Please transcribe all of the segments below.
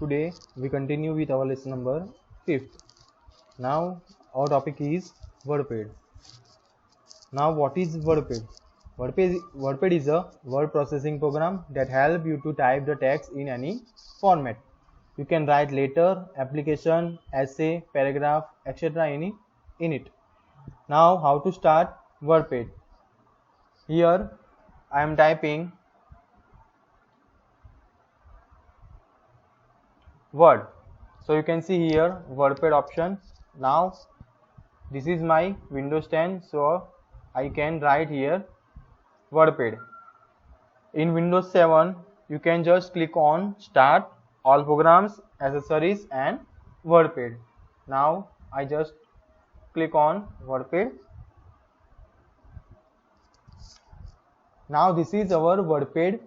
Today we continue with our lesson number 5th. Now our topic is WordPad. Now what is WordPad? WordPad is a word processing program that helps you to type the text in any format. You can write letter, application, essay, paragraph, etc. in it. Now how to start WordPad? Here I am typing word. So you can see here WordPad option. Now this is my Windows 10, so I can write here WordPad. In Windows 7 you can just click on start, all programs, accessories and WordPad. Now I just click on WordPad. Now this is our WordPad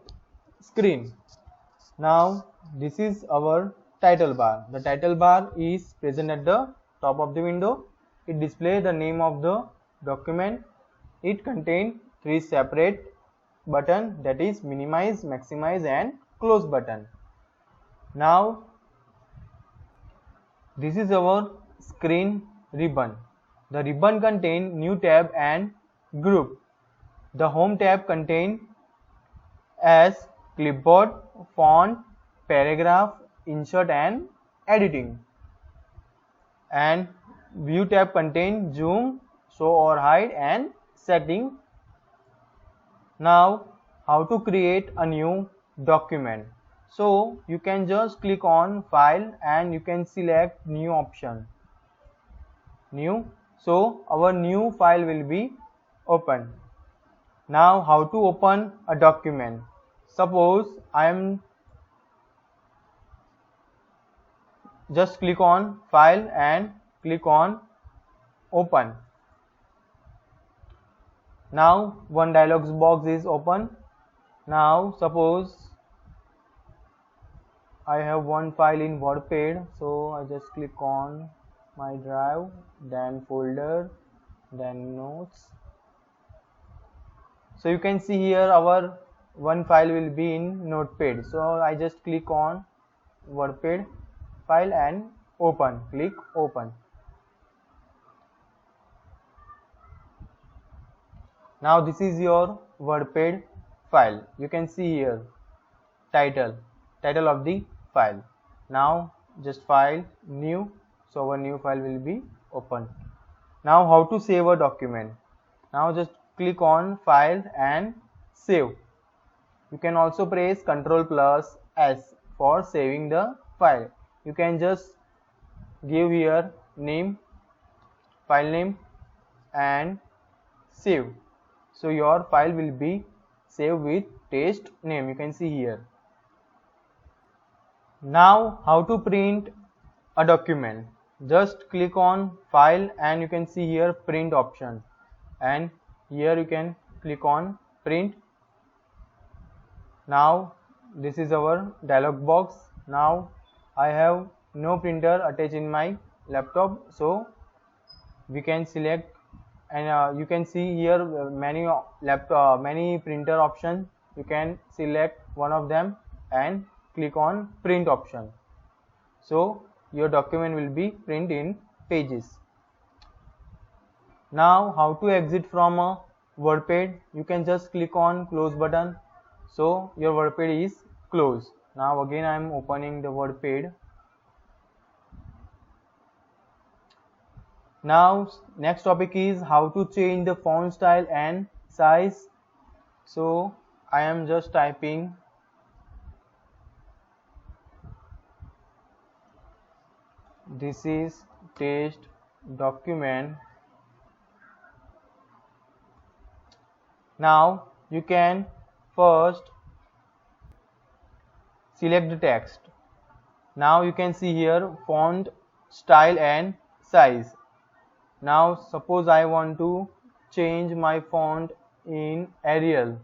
screen. Now this is our title bar. The title bar is present at the top of the window. It displays the name of the document. It contains three separate buttons, that is minimize, maximize and close button. Now this is our screen ribbon. The ribbon contains new tab and group. The home tab contains as clipboard, font, paragraph, insert and editing. And view tab contains zoom, show or hide and setting. Now how to create a new document? So you can just click on file and you can select new option, new. So our new file will be open. Now how to open a document? Suppose I am just click on file and click on open. Now one dialog box is open. Now suppose I have one file in WordPad, so I just click on my drive, then folder, then notes. So you can see here our one file will be in Notepad. So I just click on WordPad file and open. Click open. Now this is your WordPad file. You can see here title of the file. Now just file new. So our new file will be open. Now how to save a document? Now just click on file and save. You can also press Ctrl+S for saving the file. You can just give here name, file name and save. So your file will be saved with test name. You can see here. Now how to print a document? Just click on file and you can see here print option, and here you can click on print. Now this is our dialog box. Now I have no printer attached in my laptop, so we can select, and you can see here many printer options. You can select one of them and click on print option. So your document will be print in pages. Now how to exit from a WordPad? You can just click on close button. So your WordPad is closed. Now again I am opening the WordPad. Now next topic is how to change the font style and size. So I am just typing this is test document. Now you can first select the text. Now you can see here font style and size. Now suppose I want to change my font in Arial.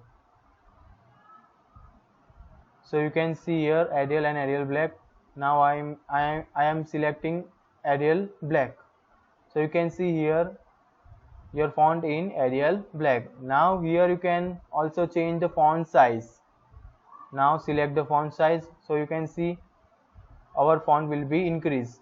So you can see here Arial and Arial Black. Now I am selecting Arial Black. So you can see here your font in Arial Black. Now here you can also change the font size. Now select the font size. So you can see our font will be increased.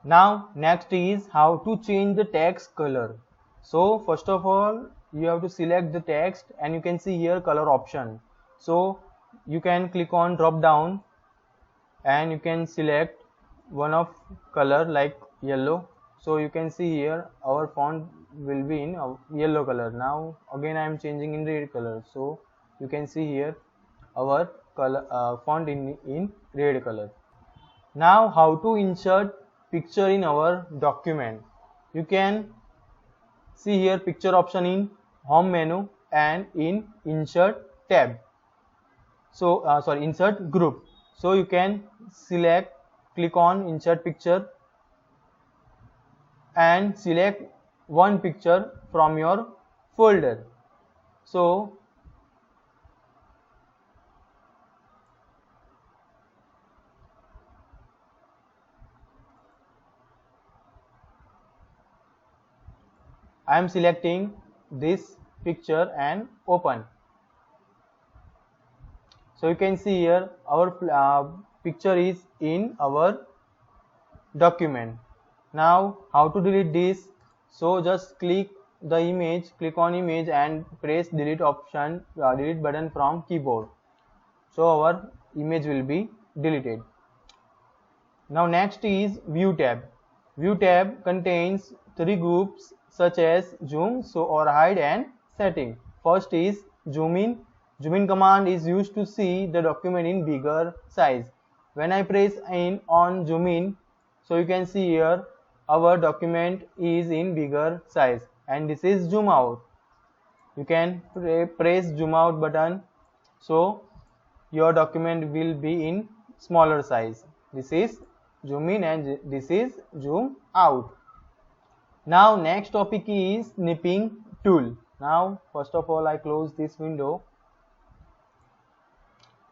Now next is how to change the text color. So first of all you have to select the text and you can see here color option. So you can click on drop down and you can select one of color like yellow. So you can see here our font will be in yellow color. Now again I am changing in red color. So you can see here our color font in red color. Now how to insert picture in our document. You can see here picture option in home menu and in insert tab. So insert group. So you can select, click on insert picture and select one picture from your folder. So I am selecting this picture and open. So you can see here our picture is in our document. Now how to delete this? So just click the image, click on image and press delete option, delete button from keyboard. So our image will be deleted. Now next is view tab. View tab contains three groups such as zoom, show or hide and setting. First is zoom in. Zoom in command is used to see the document in bigger size. When I press in on zoom in, so you can see here our document is in bigger size, and this is zoom out. You can press zoom out button, so your document will be in smaller size. This is zoom in and this is zoom out. Now next topic is snipping tool. Now first of all I close this window.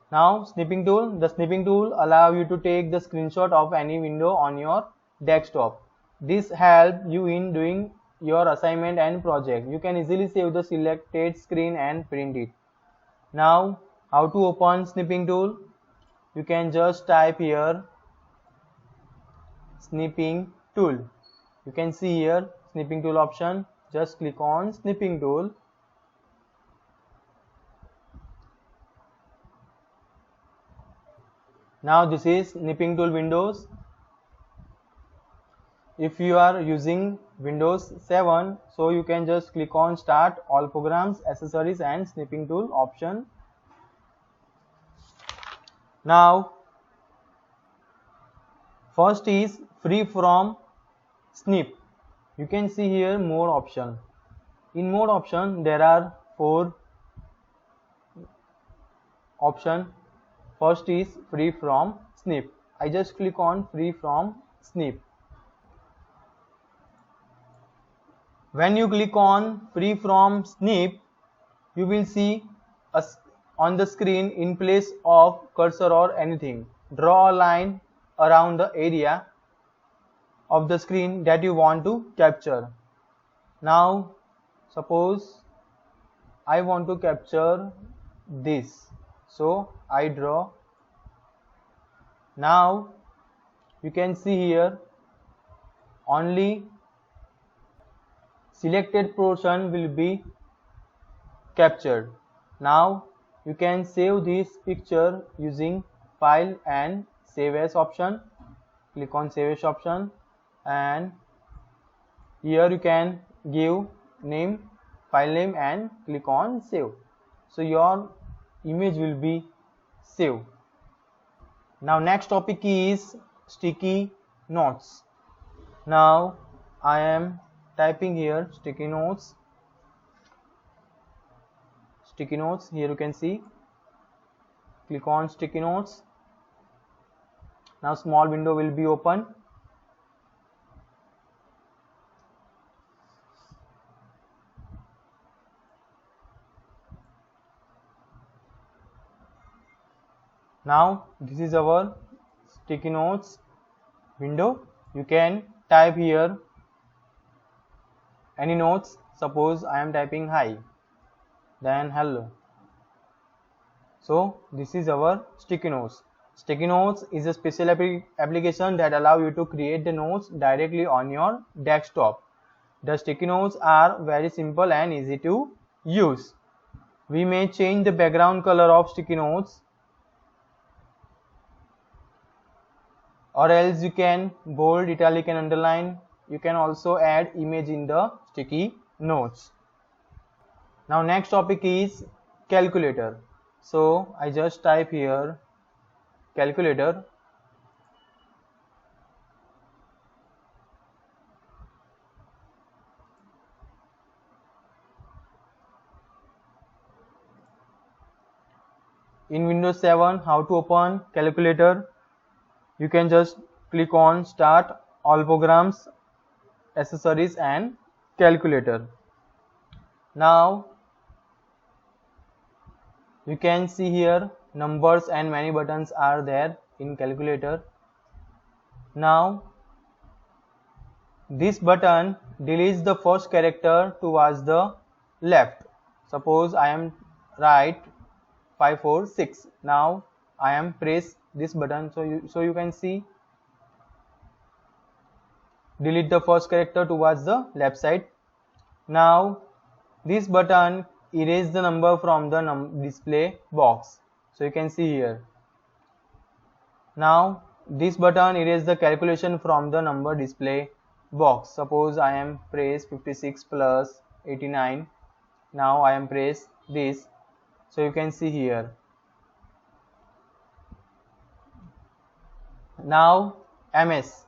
Now snipping tool. The snipping tool allow you to take the screenshot of any window on your desktop. This help you in doing your assignment and project. You can easily save the selected screen and print it. Now how to open snipping tool? You can just type here snipping tool. You can see here snipping tool option. Just click on snipping tool. Now this is snipping tool windows. If you are using Windows 7, so you can just click on start all programs, accessories and snipping tool option. Now first is free from snip. You can see here more option. In more option there are 4 option. First is free from snip. I just click on free from snip. When you click on free from snip, you will see on the screen in place of cursor or anything. Draw a line around the area of the screen that you want to capture. Now suppose I want to capture this, so I draw. Now you can see here only selected portion will be captured. Now you can save this picture using file and save as option. Click on save as option and here you can give name, file name and click on save. So your image will be saved. Now next topic is sticky notes. Now I am typing here sticky notes. Sticky notes, here you can see. Click on sticky notes. Now small window will be open. Now this is our sticky notes window. You can type here any notes. Suppose I am typing hi, then hello. So this is our sticky notes. Sticky notes is a special application that allow you to create the notes directly on your desktop. The sticky notes are very simple and easy to use. We may change the background color of sticky notes, or else you can bold, italic and underline. You can also add image in the sticky notes. Now next topic is calculator. So I just type here calculator. In Windows 7, how to open calculator? You can just click on start, all programs, accessories and calculator. Now you can see here numbers and many buttons are there in calculator. Now this button deletes the first character towards the left. Suppose I am write 546. Now I am press this button, so you can see delete the first character towards the left side. Now this button erase the number from the display box, so you can see here. Now this button erase the calculation from the number display box. Suppose I am press 56 plus 89. Now I am press this, so you can see here. Now MS,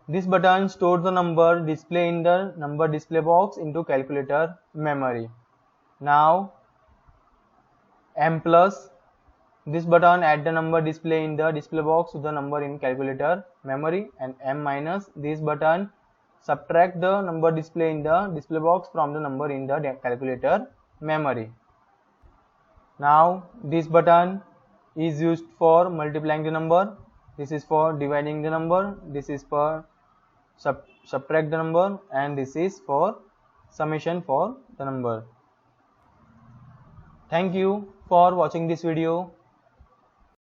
this button stores the number display in the number display box into calculator memory. Now M plus, this button add the number display in the display box to the number in calculator memory, and M minus, this button subtract the number display in the display box from the number in the calculator memory. Now this button is used for multiplying the number, this is for dividing the number, this is for subtract the number, and this is for summation for the number. Thank you for watching this video.